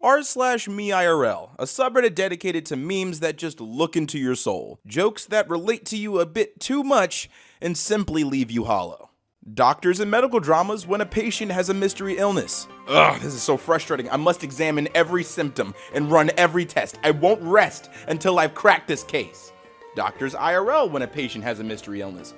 r/MeIRL, a subreddit dedicated to memes that just look into your soul, jokes that relate to you a bit too much and simply leave you hollow. Doctors and medical dramas when a patient has a mystery illness. Ugh, this is so frustrating. I must examine every symptom and run every test. I won't rest until I've cracked this case. Doctors IRL when a patient has a mystery illness.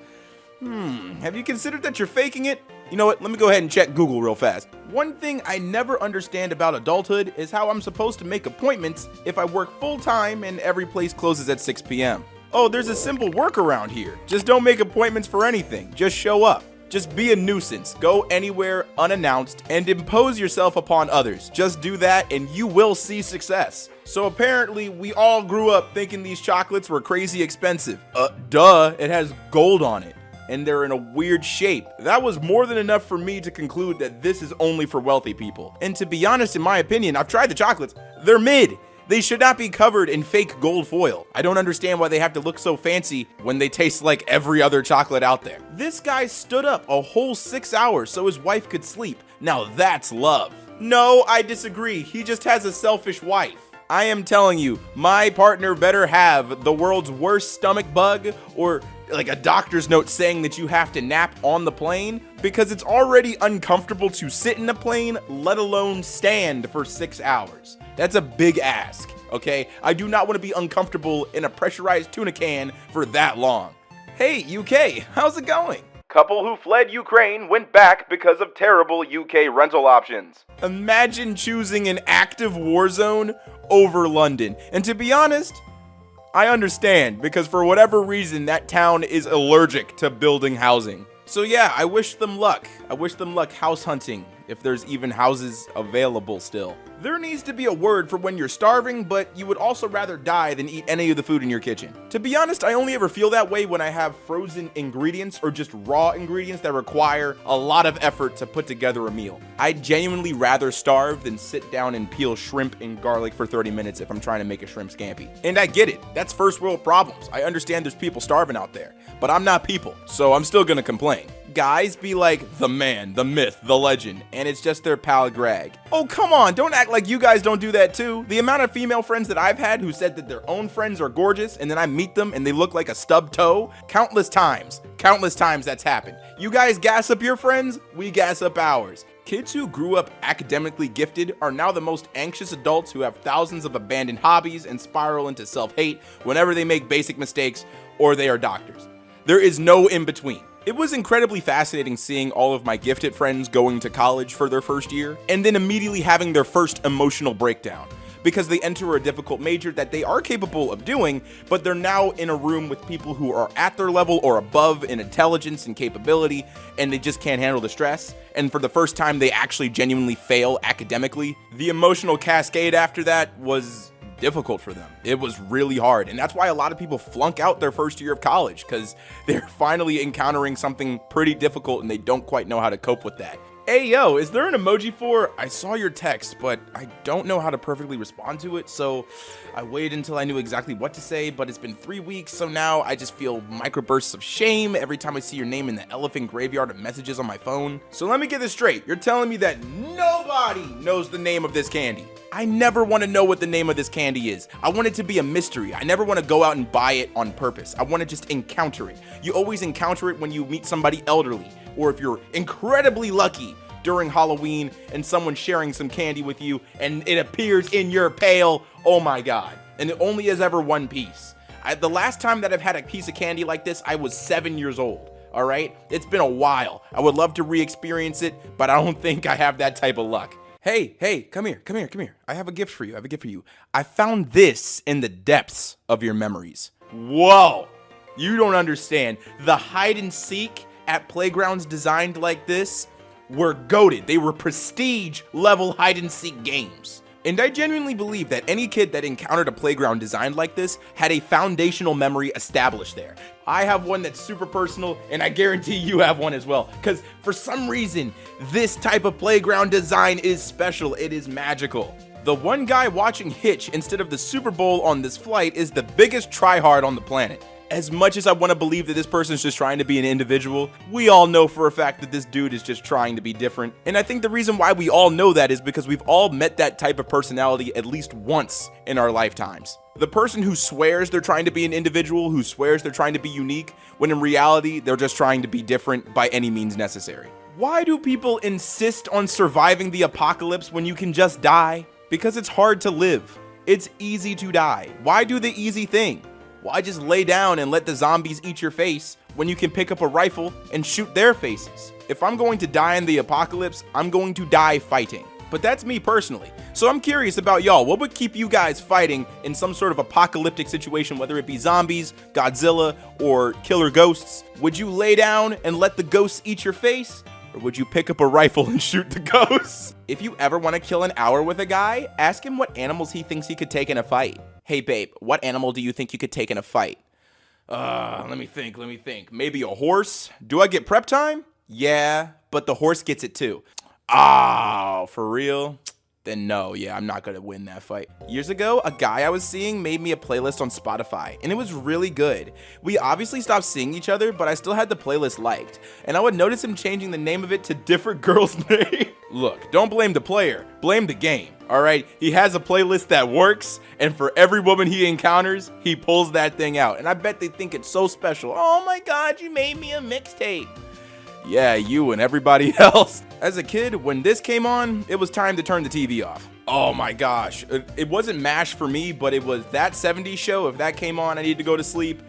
Have you considered that you're faking it? You know what, let me go ahead and check Google real fast. One thing I never understand about adulthood is how I'm supposed to make appointments if I work full time and every place closes at 6 p.m. Oh, there's a simple workaround here. Just don't make appointments for anything. Just show up. Just be a nuisance. Go anywhere unannounced and impose yourself upon others. Just do that and you will see success. So apparently we all grew up thinking these chocolates were crazy expensive. Duh, it has gold on it. And they're in a weird shape. That was more than enough for me to conclude that this is only for wealthy people. And to be honest, in my opinion, I've tried the chocolates. They're mid. They should not be covered in fake gold foil. I don't understand why they have to look so fancy when they taste like every other chocolate out there. This guy stood up a whole 6 hours so his wife could sleep. Now that's love. No, I disagree. He just has a selfish wife. I am telling you, my partner better have the world's worst stomach bug or like a doctor's note saying that you have to nap on the plane, because it's already uncomfortable to sit in a plane, let alone stand for 6 hours. That's a big ask, okay? I do not want to be uncomfortable in a pressurized tuna can for that long. Hey, UK, how's it going? Couple who fled Ukraine went back because of terrible UK rental options. Imagine choosing an active war zone over London. And to be honest, I understand, because for whatever reason, that town is allergic to building housing. So yeah, I wish them luck. I wish them luck house hunting, if there's even houses available still. There needs to be a word for when you're starving, but you would also rather die than eat any of the food in your kitchen. To be honest, I only ever feel that way when I have frozen ingredients or just raw ingredients that require a lot of effort to put together a meal. I'd genuinely rather starve than sit down and peel shrimp and garlic for 30 minutes if I'm trying to make a shrimp scampi. And I get it, that's first world problems. I understand there's people starving out there, but I'm not people, so I'm still gonna complain. Guys be like the man, the myth, the legend, and it's just their pal Greg. Oh, come on, don't act like you guys don't do that too. The amount of female friends that I've had who said that their own friends are gorgeous and then I meet them and they look like a stubbed toe, countless times that's happened. You guys gas up your friends, we gas up ours. Kids who grew up academically gifted are now the most anxious adults who have thousands of abandoned hobbies and spiral into self-hate whenever they make basic mistakes or they are doctors. There is no in between. It was incredibly fascinating seeing all of my gifted friends going to college for their first year and then immediately having their first emotional breakdown because they enter a difficult major that they are capable of doing, but they're now in a room with people who are at their level or above in intelligence and capability, and they just can't handle the stress. And for the first time, they actually genuinely fail academically. The emotional cascade after that was difficult for them. It was really hard, and that's why a lot of people flunk out their first year of college, because they're finally encountering something pretty difficult and they don't quite know how to cope with that. Hey yo, is there an emoji for I saw your text, but I don't know how to perfectly respond to it, so I waited until I knew exactly what to say, but it's been 3 weeks, so now I just feel microbursts of shame every time I see your name in the elephant graveyard of messages on my phone. So let me get this straight. You're telling me that nobody knows the name of this candy? I never want to know what the name of this candy is. I want it to be a mystery. I never want to go out and buy it on purpose. I want to just encounter it. You always encounter it when you meet somebody elderly, or if you're incredibly lucky during Halloween and someone's sharing some candy with you and it appears in your pail. Oh my God. And it only is ever one piece. The last time that I've had a piece of candy like this, I was 7 years old. All right. It's been a while. I would love to re-experience it, but I don't think I have that type of luck. Hey, come here. I have a gift for you. I found this in the depths of your memories. Whoa, you don't understand. The hide and seek at playgrounds designed like this were goated. They were prestige level hide and seek games. And I genuinely believe that any kid that encountered a playground designed like this had a foundational memory established there. I have one that's super personal, and I guarantee you have one as well. Because for some reason, this type of playground design is special. It is magical. The one guy watching Hitch instead of the Super Bowl on this flight is the biggest tryhard on the planet. As much as I want to believe that this person's just trying to be an individual, we all know for a fact that this dude is just trying to be different. And I think the reason why we all know that is because we've all met that type of personality at least once in our lifetimes. The person who swears they're trying to be an individual, who swears they're trying to be unique, when in reality, they're just trying to be different by any means necessary. Why do people insist on surviving the apocalypse when you can just die? Because it's hard to live. It's easy to die. Why do the easy thing? Why just lay down and let the zombies eat your face when you can pick up a rifle and shoot their faces? If I'm going to die in the apocalypse, I'm going to die fighting. But that's me personally. So I'm curious about y'all. What would keep you guys fighting in some sort of apocalyptic situation, whether it be zombies, Godzilla, or killer ghosts? Would you lay down and let the ghosts eat your face? Or would you pick up a rifle and shoot the ghosts? If you ever want to kill an hour with a guy, ask him what animals he thinks he could take in a fight. Hey babe, what animal do you think you could take in a fight? Let me think. Maybe a horse? Do I get prep time? Yeah, but the horse gets it too. Ah, for real? Then no, yeah, I'm not gonna win that fight. Years ago, a guy I was seeing made me a playlist on Spotify, and it was really good. We obviously stopped seeing each other, but I still had the playlist liked, and I would notice him changing the name of it to different girls' names. Look, don't blame the player, blame the game, all right? He has a playlist that works, and for every woman he encounters, he pulls that thing out, and I bet they think it's so special. Oh my God, you made me a mixtape. Yeah, you and everybody else. As a kid, when this came on, it was time to turn the TV off. Oh my gosh. It wasn't MASH for me, but it was that 70s show. If that came on, I needed to go to sleep.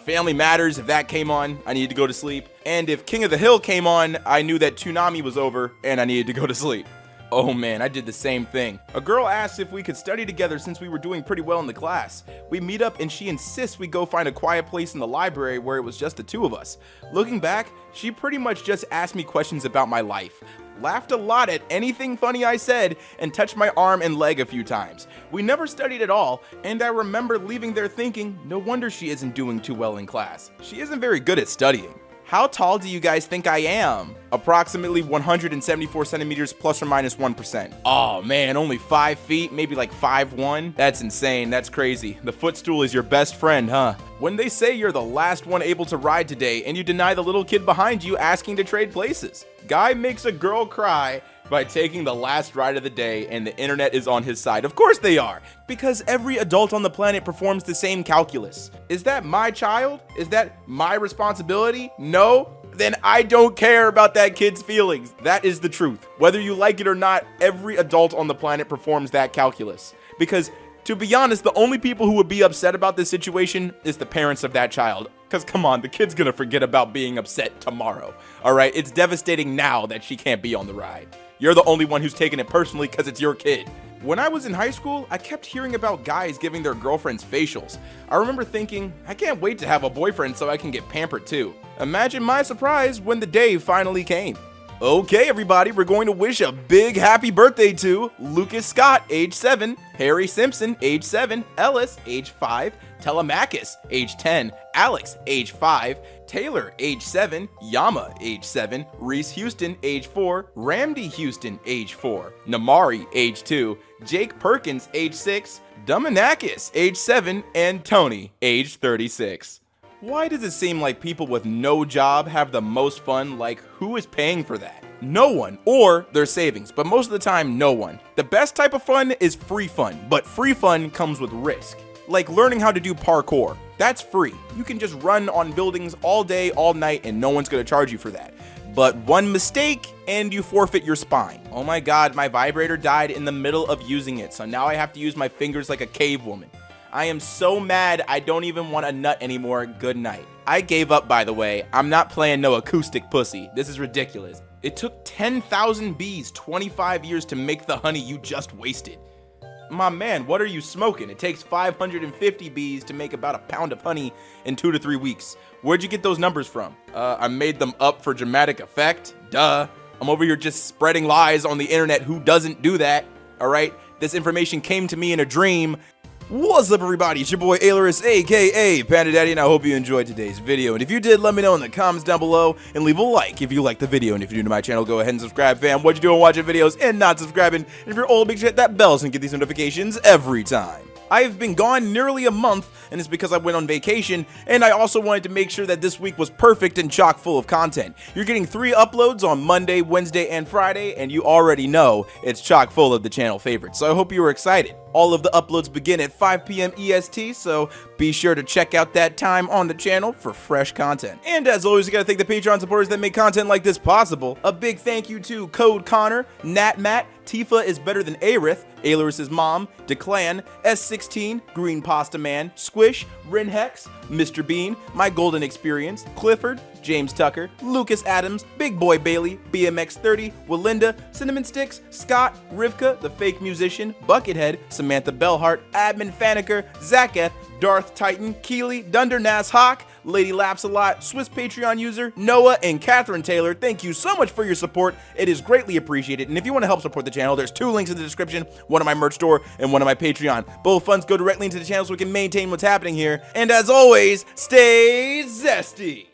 Family Matters, if that came on, I needed to go to sleep. And if King of the Hill came on, I knew that Toonami was over and I needed to go to sleep. Oh man, I did the same thing. A girl asked if we could study together since we were doing pretty well in the class. We meet up and she insists we go find a quiet place in the library where it was just the two of us. Looking back, she pretty much just asked me questions about my life, laughed a lot at anything funny I said, and touched my arm and leg a few times. We never studied at all, and I remember leaving there thinking, no wonder she isn't doing too well in class. She isn't very good at studying. How tall do you guys think I am? Approximately 174 centimeters plus or minus 1%. Oh man, only 5 feet, maybe like 5'1". That's insane, that's crazy. The footstool is your best friend, huh? When they say you're the last one able to ride today and you deny the little kid behind you asking to trade places. Guy makes a girl cry by taking the last ride of the day and the internet is on his side. Of course they are, because every adult on the planet performs the same calculus. Is that my child? Is that my responsibility? No? Then I don't care about that kid's feelings. That is the truth. Whether you like it or not, every adult on the planet performs that calculus. Because to be honest, the only people who would be upset about this situation is the parents of that child. Because come on, the kid's gonna forget about being upset tomorrow. All right, it's devastating now that she can't be on the ride. You're the only one who's taking it personally because it's your kid. When I was in high school, I kept hearing about guys giving their girlfriends facials. I remember thinking, I can't wait to have a boyfriend so I can get pampered too. Imagine my surprise when the day finally came. Okay, everybody, we're going to wish a big happy birthday to Lucas Scott, age 7, Harry Simpson, age 7, Ellis, age 5, Telemachus, age 10, Alex, age 5, Taylor, age 7, Yama, age 7, Reese Houston, age 4, Ramdi Houston, age 4, Namari, age 2, Jake Perkins, age 6, Dominakis, age 7, and Tony, age 36. Why does it seem like people with no job have the most fun? Like, who is paying for that? No one, or their savings, but most of the time, no one. The best type of fun is free fun, but free fun comes with risk. Like learning how to do parkour. That's free. You can just run on buildings all day, all night, and no one's gonna charge you for that. But one mistake, and you forfeit your spine. Oh my God, my vibrator died in the middle of using it, so now I have to use my fingers like a cave woman. I am so mad I don't even want a nut anymore. Good night. I gave up, by the way. I'm not playing no acoustic pussy. This is ridiculous. It took 10,000 bees 25 years to make the honey you just wasted. My man, what are you smoking? It takes 550 bees to make about a pound of honey in 2 to 3 weeks. Where'd you get those numbers from? I made them up for dramatic effect. Duh. I'm over here just spreading lies on the internet. Who doesn't do that? All right? This information came to me in a dream. What's up, everybody? It's your boy Ailurus, aka Panda Daddy, and I hope you enjoyed today's video. And if you did, let me know in the comments down below, and leave a like if you liked the video. And if you're new to my channel, go ahead and subscribe, fam. What you doing watching videos and not subscribing? And if you're old, make sure to hit that bell so you can get these notifications every time. I have been gone nearly a month, and it's because I went on vacation, and I also wanted to make sure that this week was perfect and chock full of content. You're getting 3 uploads on Monday, Wednesday, and Friday, and you already know it's chock full of the channel favorites, so I hope you were excited. All of the uploads begin at 5 p.m. EST, so be sure to check out that time on the channel for fresh content. And as always, you gotta thank the Patreon supporters that make content like this possible. A big thank you to Code Connor, Nat Matt, Tifa is better than Aerith, Ailurus' mom, Declan, S16, Green Pasta Man, Squish, Rinhex, Mr. Bean, My Golden Experience, Clifford, James Tucker, Lucas Adams, Big Boy Bailey, BMX30, Walinda, Cinnamon Sticks, Scott, Rivka, The Fake Musician, Buckethead, Samantha Bellhart, Admin Faneker, Zaketh, Darth Titan, Keely, Dunder Nas Hawk, Lady Laughs a Lot, Swiss Patreon user, Noah, and Catherine Taylor. Thank you so much for your support. It is greatly appreciated. And if you want to help support the channel, there's 2 links in the description, one on my merch store and one on my Patreon. Both funds go directly into the channel so we can maintain what's happening here. And as always, stay zesty.